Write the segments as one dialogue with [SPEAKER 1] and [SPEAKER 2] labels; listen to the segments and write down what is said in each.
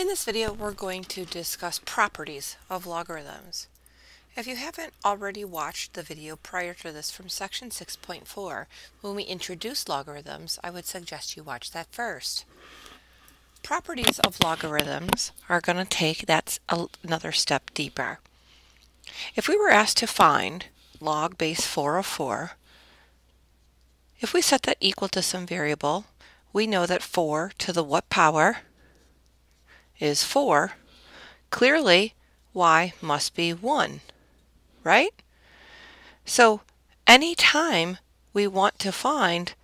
[SPEAKER 1] In this video, we're going to discuss properties of logarithms. If you haven't already watched the video prior to this from section 6.4, when we introduced logarithms, I would suggest you watch that first. Properties of logarithms are going to take another step deeper. If we were asked to find log base 4 of 4, if we set that equal to some variable, we know that 4 to the what power is 4. Clearly, y must be 1, right? So anytime we want to find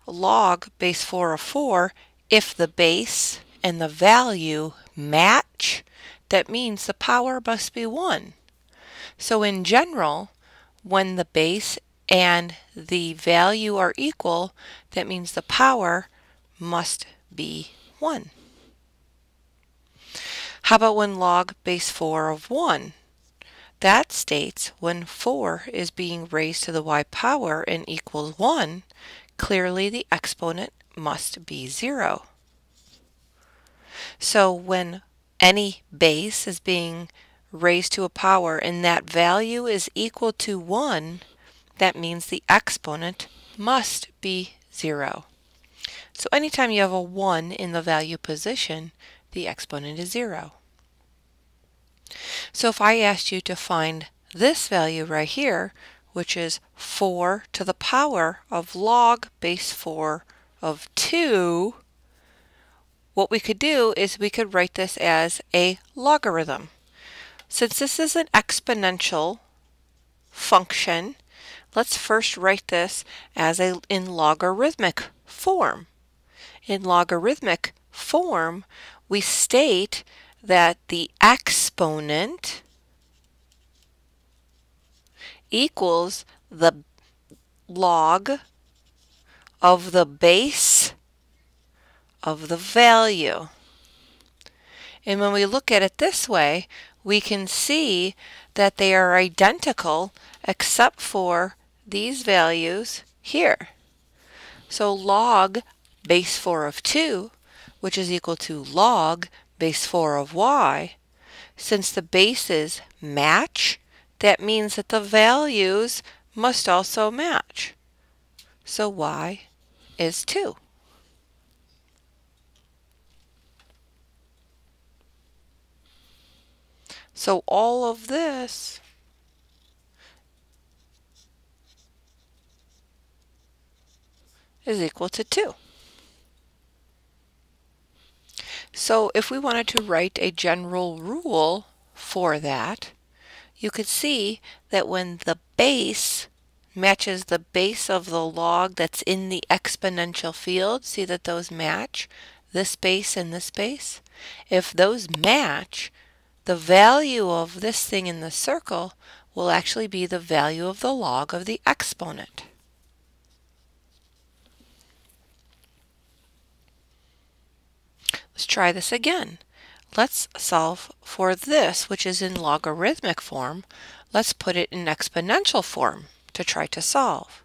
[SPEAKER 1] log base 4 of 4, if the base and the value match, that means the power must be 1. So in general, when the base and the value are equal, that means the power must be 1. How about when log base 4 of 1? That states when 4 is being raised to the y power and equals 1, clearly the exponent must be 0. So when any base is being raised to a power and that value is equal to 1, that means the exponent must be 0. So anytime you have a 1 in the value position, the exponent is 0. So if I asked you to find this value right here, which is 4 to the power of log base 4 of 2, what we could do is we could write this as a logarithm. Since this is an exponential function, let's first write this as in logarithmic form. In logarithmic form, we state that the exponent equals the log of the base of the value. And when we look at it this way, we can see that they are identical except for these values here. So log base 4 of 2, which is equal to log base 4 of y, since the bases match, that means that the values must also match. So y is 2. So all of this is equal to 2. So if we wanted to write a general rule for that, you could see that when the base matches the base of the log that's in the exponential field, see that those match, this base and this base? If those match, the value of this thing in the circle will actually be the value of the log of the exponent. Let's try this again. Let's solve for this, which is in logarithmic form. Let's put it in exponential form to try to solve.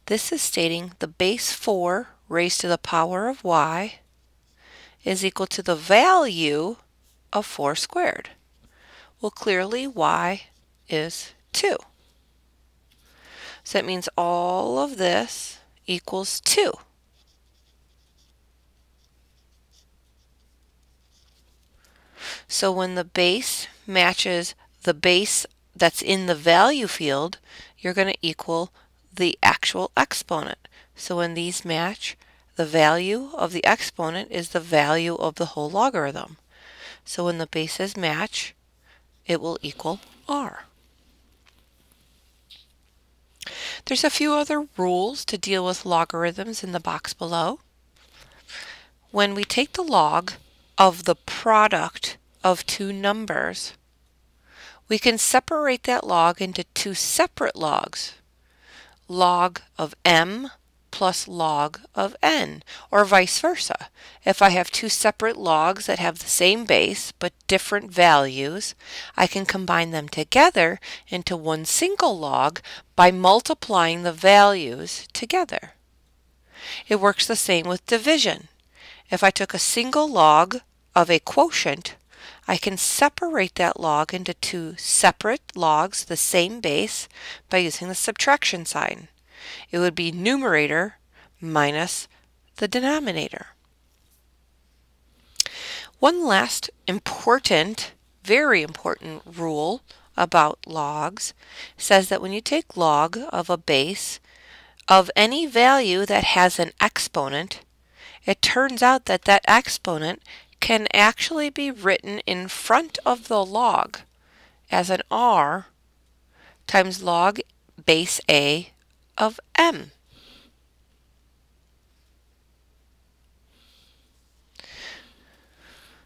[SPEAKER 1] This is stating the base 4 raised to the power of y is equal to the value of 4 squared. Well, clearly y is 2. So that means all of this equals 2. So when the base matches the base that's in the value field, you're going to equal the actual exponent. So when these match, the value of the exponent is the value of the whole logarithm. So when the bases match, it will equal r. There's a few other rules to deal with logarithms in the box below. When we take the log of the product of two numbers, we can separate that log into two separate logs, log of m plus log of n, or vice versa. If I have two separate logs that have the same base but different values, I can combine them together into one single log by multiplying the values together. It works the same with division. If I took a single log of a quotient, I can separate that log into two separate logs, the same base, by using the subtraction sign. It would be numerator minus the denominator. One last important, very important rule about logs says that when you take log of a base of any value that has an exponent, it turns out that that exponent can actually be written in front of the log as an r times log base a of m.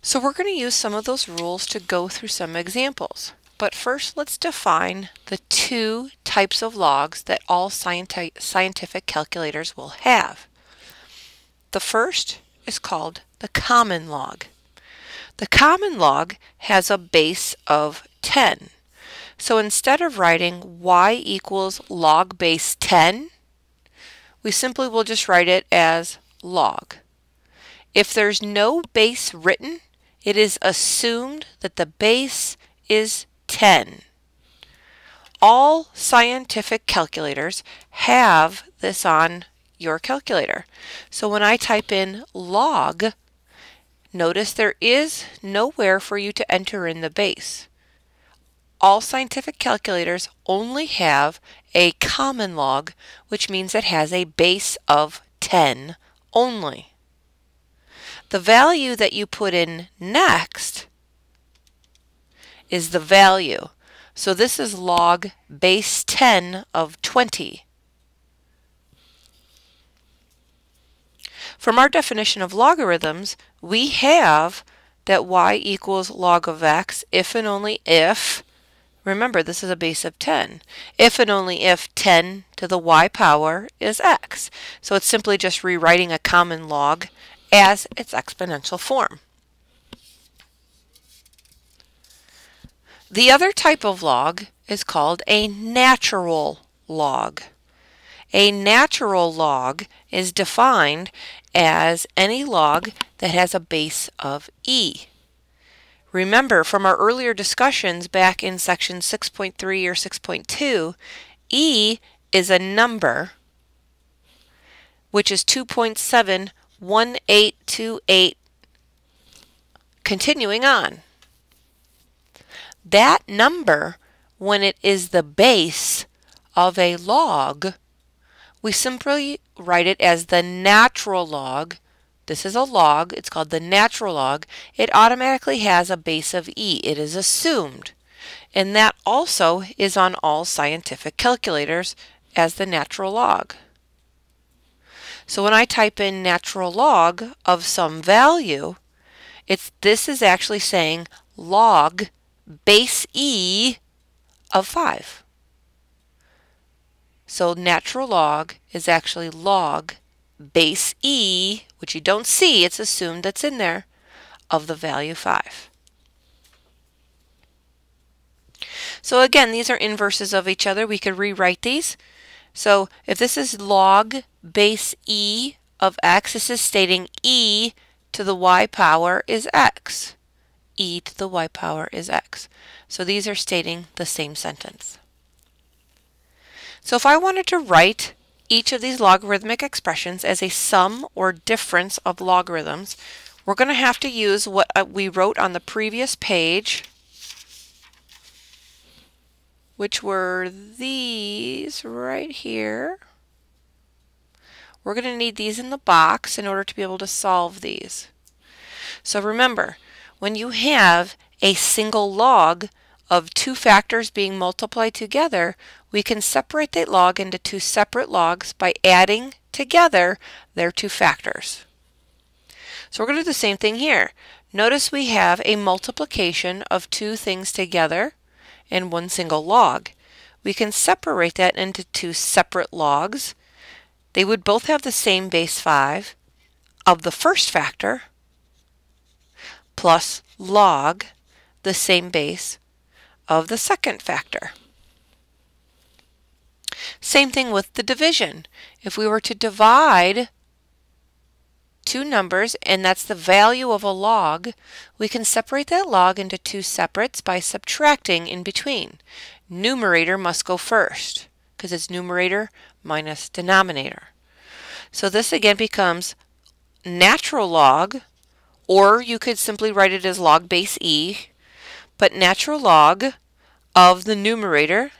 [SPEAKER 1] So we're going to use some of those rules to go through some examples. But first, let's define the two types of logs that all scientific calculators will have. The first is called the common log. The common log has a base of 10. So instead of writing y equals log base 10, we simply will just write it as log. If there's no base written, it is assumed that the base is 10. All scientific calculators have this on your calculator. So when I type in log, notice there is nowhere for you to enter in the base. All scientific calculators only have a common log, which means it has a base of 10 only. The value that you put in next is the value. So this is log base 10 of 20. From our definition of logarithms, we have that y equals log of x if and only if, remember this is a base of 10, if and only if 10 to the y power is x. So it's simply just rewriting a common log as its exponential form. The other type of log is called a natural log. A natural log is defined as any log that has a base of e. Remember from our earlier discussions back in section 6.3 or 6.2, e is a number which is 2.71828 continuing on. That number, when it is the base of a log, we simply write it as the natural log. This is a log, it's called the natural log. It automatically has a base of e. It is assumed. And that also is on all scientific calculators as the natural log. So when I type in natural log of some value, this is actually saying log base e of 5. So natural log is actually log base e, which you don't see, it's assumed that's in there, of the value 5. So again, these are inverses of each other. We could rewrite these. So if this is log base e of x, this is stating e to the y power is x. E to the y power is x. So these are stating the same sentence. So if I wanted to write each of these logarithmic expressions as a sum or difference of logarithms, we're going to have to use what we wrote on the previous page, which were these right here. We're going to need these in the box in order to be able to solve these. So remember, when you have a single log of two factors being multiplied together, we can separate that log into two separate logs by adding together their two factors. So we're going to do the same thing here. Notice we have a multiplication of two things together in one single log. We can separate that into two separate logs. They would both have the same base 5 of the first factor plus log the same base of the second factor. Same thing with the division. If we were to divide two numbers, and that's the value of a log, we can separate that log into two separates by subtracting in between. Numerator must go first because it's numerator minus denominator. So this again becomes natural log, or you could simply write it as log base e, but natural log of the numerator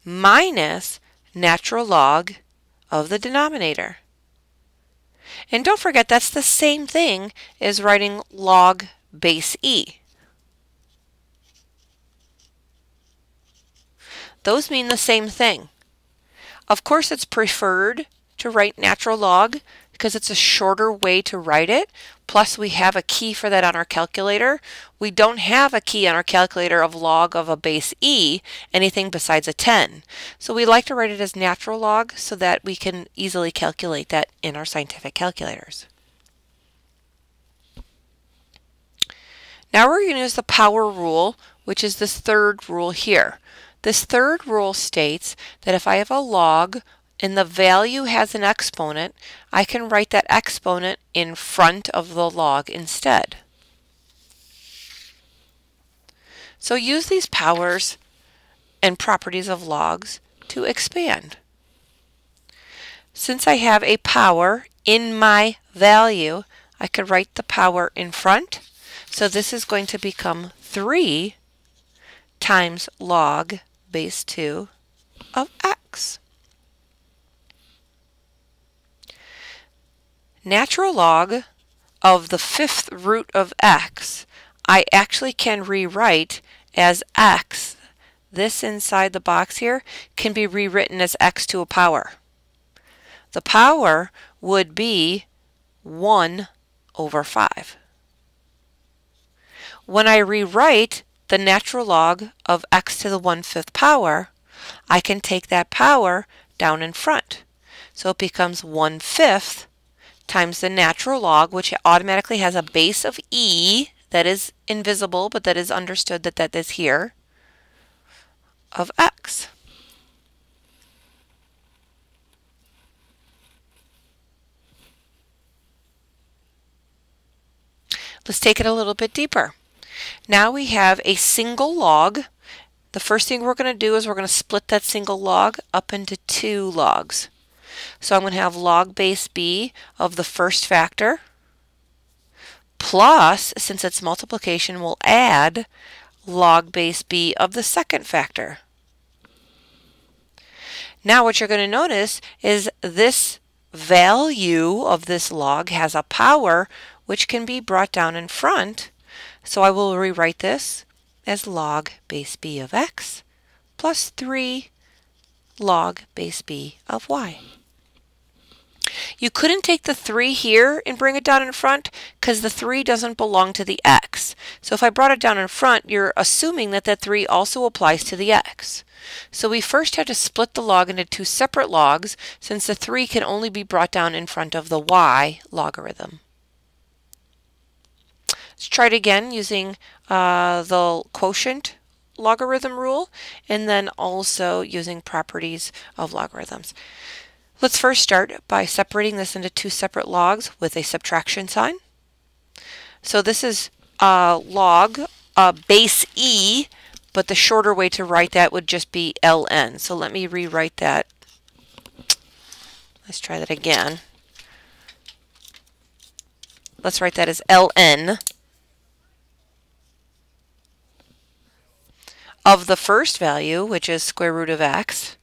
[SPEAKER 1] minus natural log of the denominator. And don't forget, that's the same thing as writing log base e. Those mean the same thing. Of course, it's preferred to write natural log because it's a shorter way to write it. Plus, we have a key for that on our calculator. We don't have a key on our calculator of log of a base e, anything besides a 10. So we like to write it as natural log so that we can easily calculate that in our scientific calculators. Now we're going to use the power rule, which is this third rule here. This third rule states that if I have a log and the value has an exponent, I can write that exponent in front of the log instead. So use these powers and properties of logs to expand. Since I have a power in my value, I could write the power in front. So this is going to become 3 times log base 2 of x. Natural log of the fifth root of x, I actually can rewrite as x. This inside the box here can be rewritten as x to a power. The power would be 1 over 5. When I rewrite the natural log of x to the 1/5 power, I can take that power down in front. So it becomes 1/5 times the natural log, which automatically has a base of e, that is invisible, but that is understood that that is here, of x. Let's take it a little bit deeper. Now we have a single log. The first thing we're going to do is we're going to split that single log up into 2 logs. So I'm going to have log base b of the first factor plus, since it's multiplication, we'll add log base b of the second factor. Now what you're going to notice is this value of this log has a power which can be brought down in front. So I will rewrite this as log base b of x plus 3 log base b of y. You couldn't take the 3 here and bring it down in front because the 3 doesn't belong to the x. So if I brought it down in front, you're assuming that that 3 also applies to the x. So we first have to split the log into 2 separate logs since the 3 can only be brought down in front of the y logarithm. Let's try it again using the quotient logarithm rule and then also using properties of logarithms. Let's first start by separating this into 2 separate logs with a subtraction sign. So this is log base e, but the shorter way to write that would just be ln. So let me rewrite that. Let's try that again. Let's write that as ln of the first value, which is square root of x,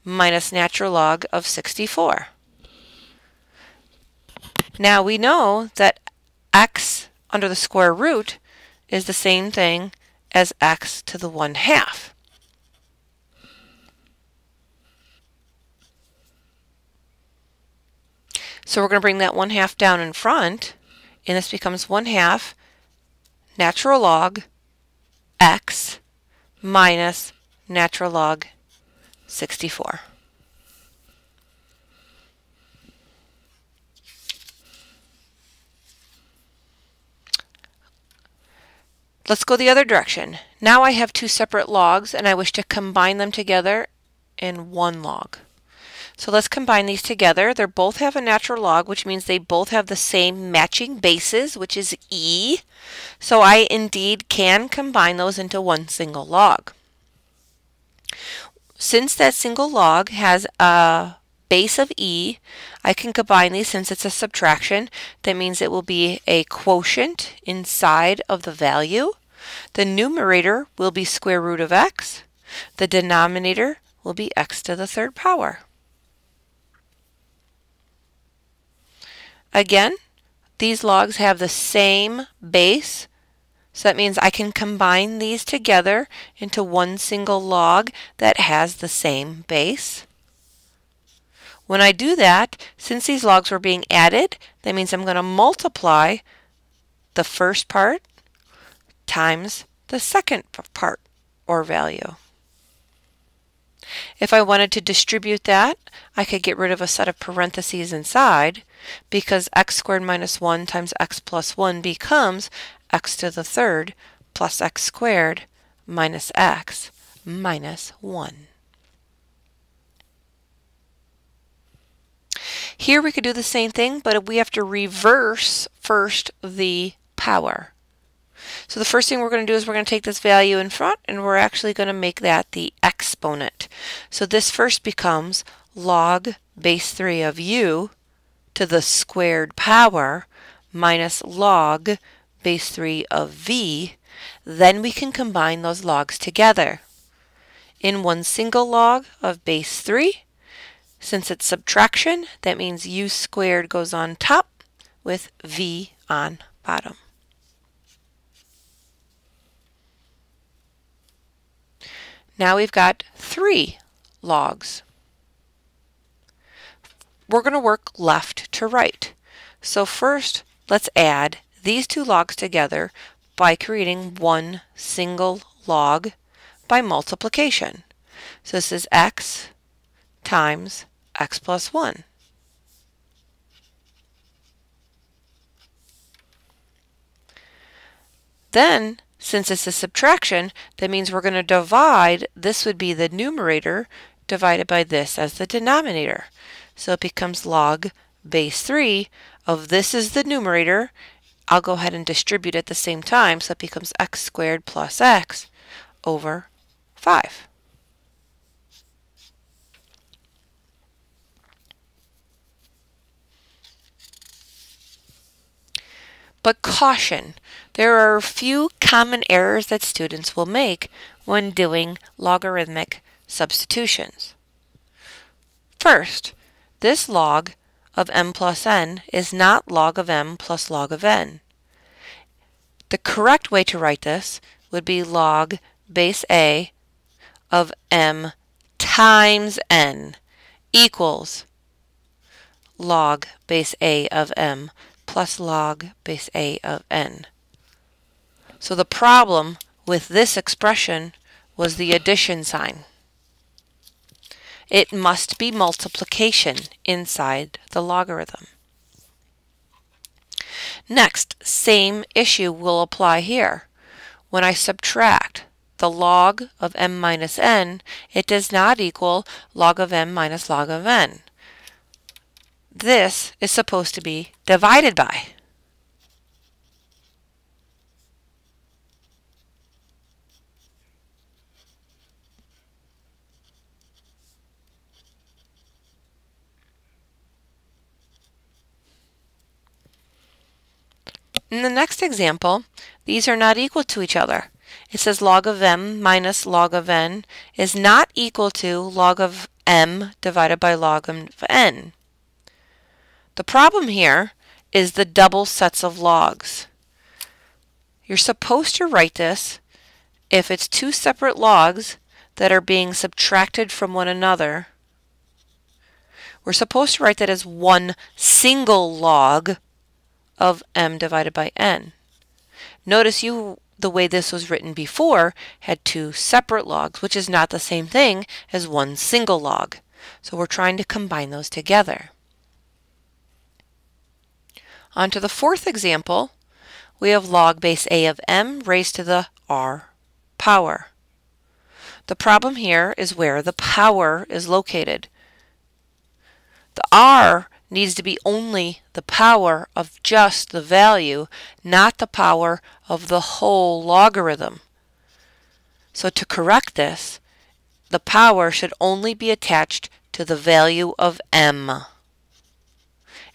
[SPEAKER 1] minus natural log of 64. Now we know that x under the square root is the same thing as x to the 1/2. So we're going to bring that 1/2 down in front, and this becomes 1/2 natural log x minus natural log 64. Let's go the other direction. Now I have 2 separate logs and I wish to combine them together in 1 log. So let's combine these together. They both have a natural log, which means they both have the same matching bases, which is e. So I indeed can combine those into one single log. Since that single log has a base of e, I can combine these. Since it's a subtraction, that means it will be a quotient inside of the value. The numerator will be square root of x. The denominator will be x to the third power. Again, these logs have the same base, so that means I can combine these together into one single log that has the same base. When I do that, since these logs were being added, that means I'm going to multiply the first part times the second part or value. If I wanted to distribute that, I could get rid of a set of parentheses inside, because x squared minus 1 times x plus 1 becomes x to the third plus x squared minus x minus 1. Here we could do the same thing, but we have to reverse first the power. So the first thing we're going to do is we're going to take this value in front, and we're actually going to make that the exponent. So this first becomes log base 3 of u to the squared power minus log base 3 of v. Then we can combine those logs together in one single log of base 3. Since it's subtraction, that means u squared goes on top with v on bottom. Now we've got 3 logs. We're going to work left to right. So first, let's add these 2 logs together by creating one single log by multiplication. So this is x times x plus 1. Then, since it's a subtraction, that means we're going to divide. This would be the numerator divided by this as the denominator. So it becomes log base 3 of this is the numerator. I'll go ahead and distribute at the same time, so it becomes x squared plus x over 5. But caution, there are a few common errors that students will make when doing logarithmic substitutions. First, this log of m plus n is not log of m plus log of n. The correct way to write this would be log base a of m times n equals log base a of m plus log base a of n. So the problem with this expression was the addition sign. It must be multiplication inside the logarithm. Next, same issue will apply here. When I subtract the log of m minus n, it does not equal log of m minus log of n. This is supposed to be divided by. In the next example, these are not equal to each other. It says log of m minus log of n is not equal to log of m divided by log of n. The problem here is the double sets of logs. You're supposed to write this if it's 2 separate logs that are being subtracted from one another. We're supposed to write that as one single log of m divided by n. Notice the way this was written before had 2 separate logs, which is not the same thing as one single log. So we're trying to combine those together. On to the fourth example, we have log base a of m raised to the r power. The problem here is where the power is located. The r needs to be only the power of just the value, not the power of the whole logarithm. So to correct this, the power should only be attached to the value of m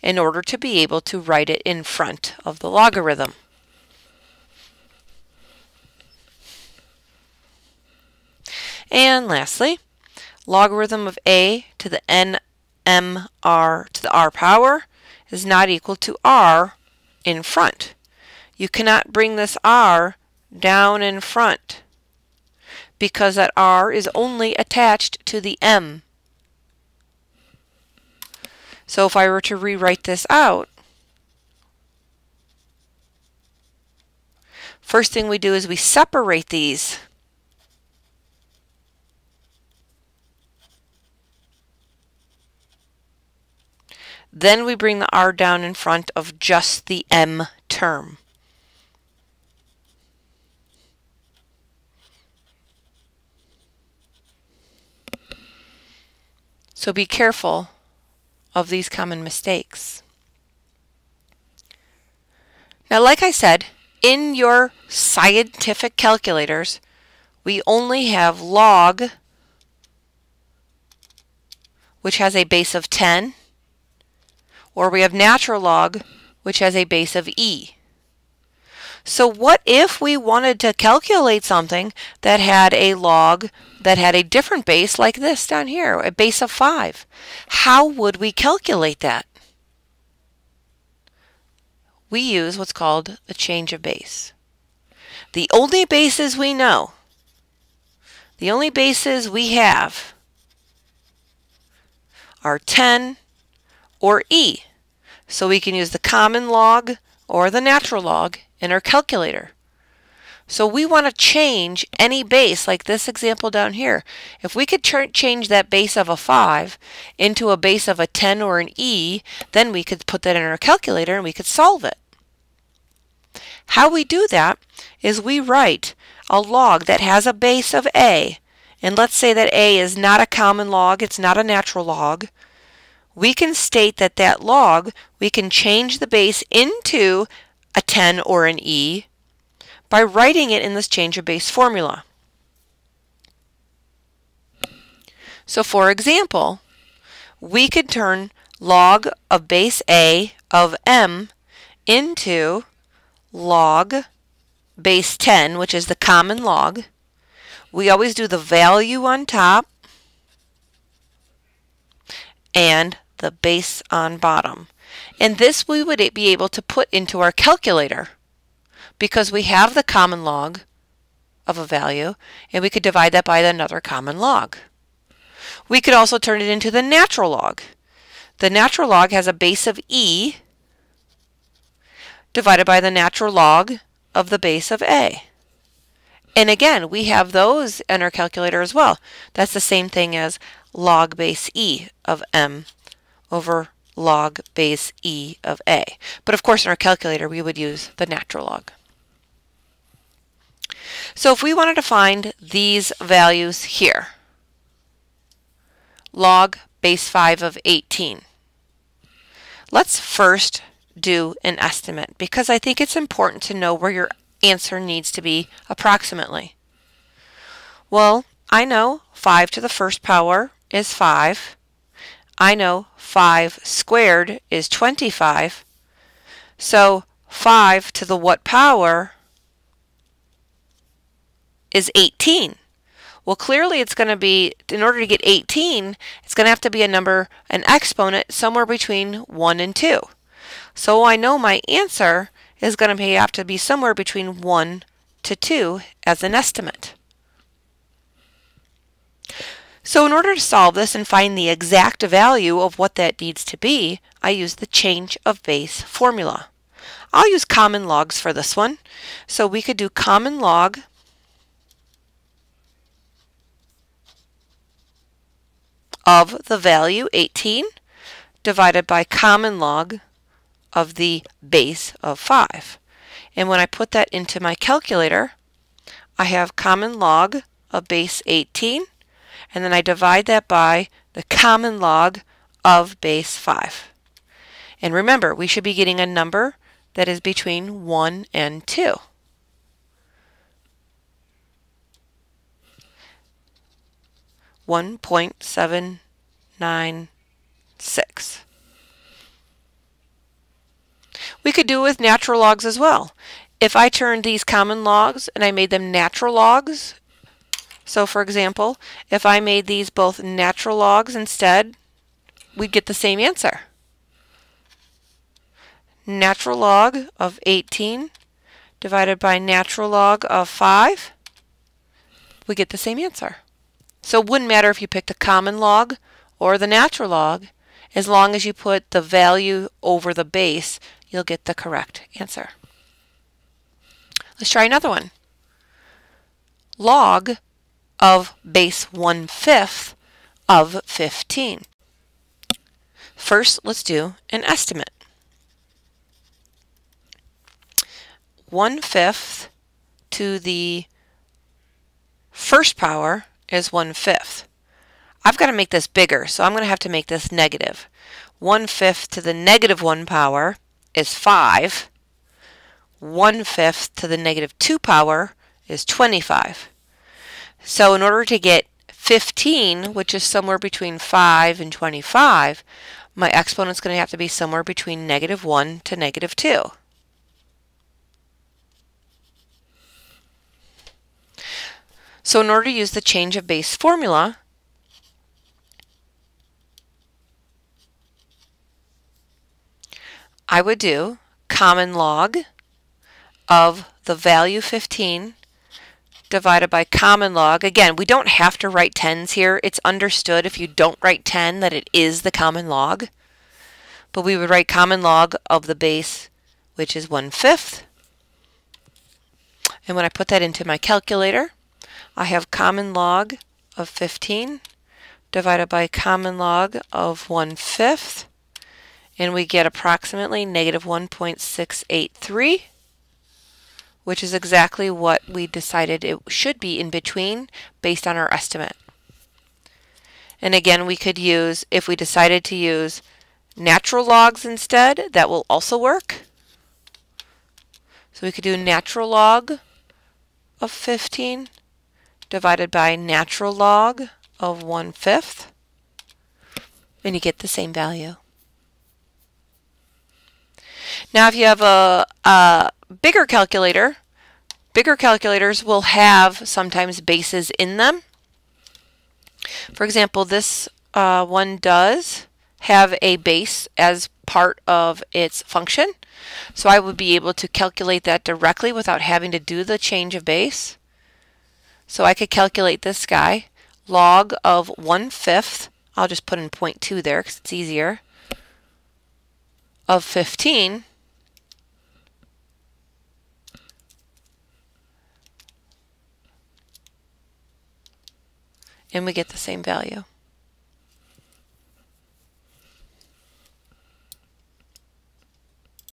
[SPEAKER 1] in order to be able to write it in front of the logarithm. And lastly, logarithm of a to the n m r to the r power is not equal to r in front. You cannot bring this r down in front because that r is only attached to the m. So if I were to rewrite this out, first thing we do is we separate these. Then we bring the r down in front of just the m term. So be careful of these common mistakes. Now, like I said, in your scientific calculators, we only have log, which has a base of 10, or we have natural log, which has a base of e. So what if we wanted to calculate something that had a log that had a different base like this down here, a base of 5? How would we calculate that? We use what's called the change of base. The only bases we know, the only bases we have are 10 or e. So we can use the common log or the natural log in our calculator. So we want to change any base, like this example down here. If we could change that base of a 5 into a base of a 10 or an e, then we could put that in our calculator and we could solve it. How we do that is we write a log that has a base of a, and let's say that a is not a common log, it's not a natural log. We can state that that log, we can change the base into a 10 or an e by writing it in this change of base formula. So for example, we could turn log of base a of m into log base 10, which is the common log. We always do the value on top and the base on bottom. And this we would be able to put into our calculator because we have the common log of a value, and we could divide that by another common log. We could also turn it into the natural log. The natural log has a base of e divided by the natural log of the base of a. And again, we have those in our calculator as well. That's the same thing as log base e of m over log base e of a. But of course in our calculator we would use the natural log. So if we wanted to find these values here, log base 5 of 18, let's first do an estimate because I think it's important to know where your answer needs to be approximately. Well, I know 5 to the first power is 5. I know 5 squared is 25. So 5 to the what power is 18. Well, clearly it's going to be, in order to get 18, it's going to have to be a number, an exponent, somewhere between 1 and 2. So I know my answer is going to have to be somewhere between 1 to 2 as an estimate. So in order to solve this and find the exact value of what that needs to be, I use the change of base formula. I'll use common logs for this one. So we could do common log of the value 18 divided by common log of the base of 5. And when I put that into my calculator, I have common log of base 18, and then I divide that by the common log of base 5. And remember, we should be getting a number that is between 1 and 2. .796. We could do it with natural logs as well. If I turned these common logs and I made them natural logs, so for example, if I made these both natural logs instead, we'd get the same answer. Natural log of 18 divided by natural log of 5, we get the same answer. So it wouldn't matter if you picked a common log or the natural log, as long as you put the value over the base, you'll get the correct answer. Let's try another one. Log of base 1/5 of 15. First, let's do an estimate. 1/5 to the first power is 1/5. I've got to make this bigger, so I'm going to have to make this negative. 1/5 to the -1 power is 5. 1/5 to the -2 power is 25. So in order to get 15, which is somewhere between 5 and 25, my exponent's going to have to be somewhere between -1 to -2. So in order to use the change of base formula, I would do common log of the value 15 divided by common log. Again, we don't have to write 10s here. It's understood if you don't write 10 that it is the common log. But we would write common log of the base, which is 1/5. And when I put that into my calculator, I have common log of 15 divided by common log of 1/5, and we get approximately -1.683, which is exactly what we decided it should be in between based on our estimate. And again, we could use, if we decided to use natural logs instead, that will also work. So we could do natural log of 15 divided by natural log of 1/5, and you get the same value. Now if you have a bigger calculator, bigger calculators will have sometimes bases in them. For example, this one does have a base as part of its function, so I would be able to calculate that directly without having to do the change of base. So I could calculate this guy, log of 1/5, I'll just put in 0.2 there because it's easier, of 15, and we get the same value.